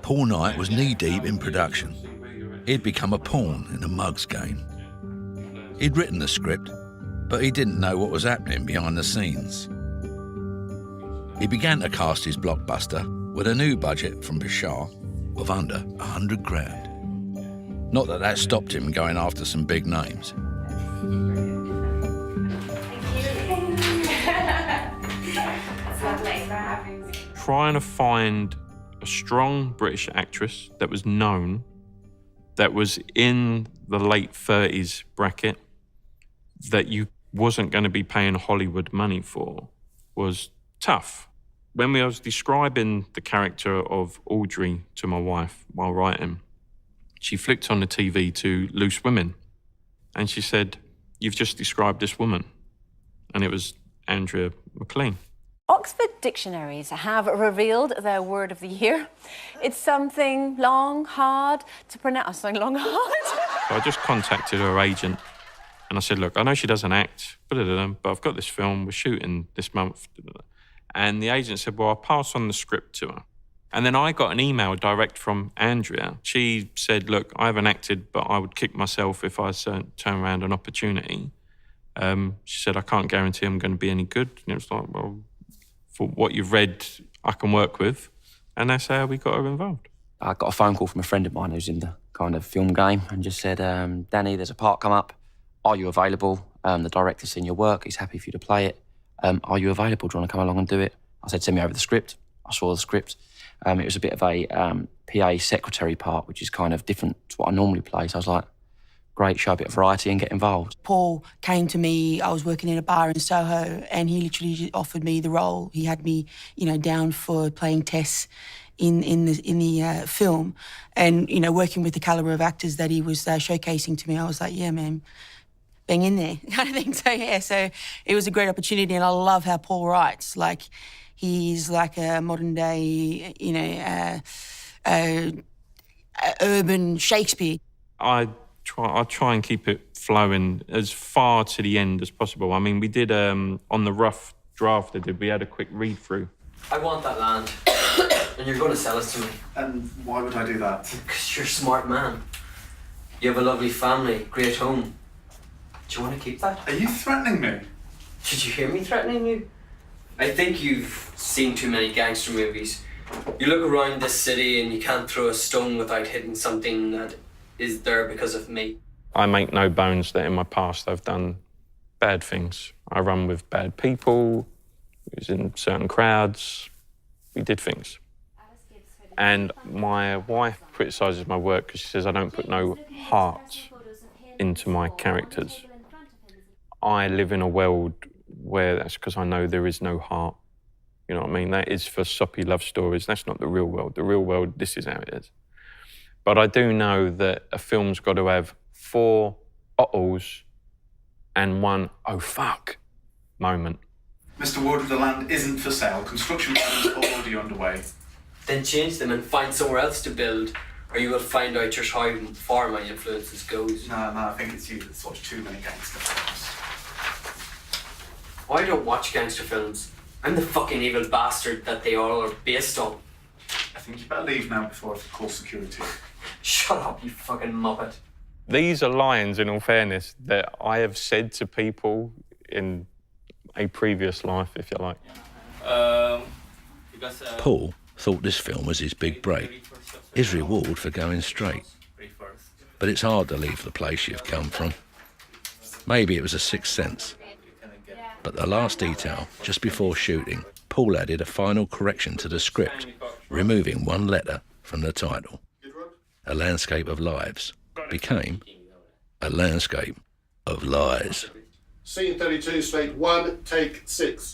Paul Knight was knee-deep in production. He'd become a pawn in the mugs game. He'd written the script, but he didn't know what was happening behind the scenes. He began to cast his blockbuster with a new budget from Bashar of under 100 grand. Not that that stopped him going after some big names. Trying to find a strong British actress that was known, that was in the late 30s bracket, that you wasn't going to be paying Hollywood money for, was tough. When I was describing the character of Audrey to my wife while writing, she flicked on the TV to Loose Women, and she said, "You've just described this woman." And it was Andrea McLean. Oxford dictionaries have revealed their word of the year. It's something long, hard to pronounce. Something long, hard. So I just contacted her agent and I said, "Look, I know she doesn't act, but I've got this film, we're shooting this month." And the agent said, "Well, I'll pass on the script to her." And then I got an email direct from Andrea. She said, "Look, I haven't acted, but I would kick myself if I turn around an opportunity." She said, "I can't guarantee I'm going to be any good." And it was like, well, for what you've read, I can work with. And that's how we got her involved. I got a phone call from a friend of mine who's in the kind of film game and just said, "Danny, there's a part come up. Are you available? The director's seen your work. He's happy for you to play it. Are you available? Do you want to come along and do it?" I said, "Send me over the script." I saw the script. It was a bit of a PA secretary part, which is kind of different to what I normally play. So I was like, great, show a bit of variety and get involved. Paul came to me, I was working in a bar in Soho, and he literally just offered me the role. He had me, down for playing Tess in the film. And, working with the calibre of actors that he was showcasing to me, I was like, yeah, man, bang in there, kind of thing. So it was a great opportunity, and I love how Paul writes. Like, he's like a modern day, urban Shakespeare. I try and keep it flowing as far to the end as possible. I mean, we did, on the rough draft we had a quick read through. I want that land, and you're going to sell it to me. And why would I do that? Because you're a smart man. You have a lovely family, great home. Do you want to keep that? Are you threatening me? Did you hear me threatening you? I think you've seen too many gangster movies. You look around this city and you can't throw a stone without hitting something that is there because of me. I make no bones that in my past I've done bad things. I run with bad people, was in certain crowds, we did things. And my wife criticises my work because she says I don't put no heart into my characters. I live in a world where that's because I know there is no heart. You know what I mean? That is for soppy love stories. That's not the real world. The real world, this is how it is. But I do know that a film's got to have 4 uh-ohs and 1 oh fuck moment. Mr. Ward, the land isn't for sale. Construction is already underway. Then change them and find somewhere else to build, or you will find out just how far my influences goes. No, I think it's you that's watched too many gangster films. I don't watch gangster films. I'm the fucking evil bastard that they all are based on. I think you better leave now before I call security. Shut up, you fucking muppet. These are lines, in all fairness, that I have said to people in a previous life, if you like. Paul thought this film was his big break, his reward for going straight. But it's hard to leave the place you've come from. Maybe it was a sixth sense. But the last detail, just before shooting, Paul added a final correction to the script, removing 1 letter from the title. A Landscape of Lives became A Landscape of Lies. Scene 32, straight 1, take 6.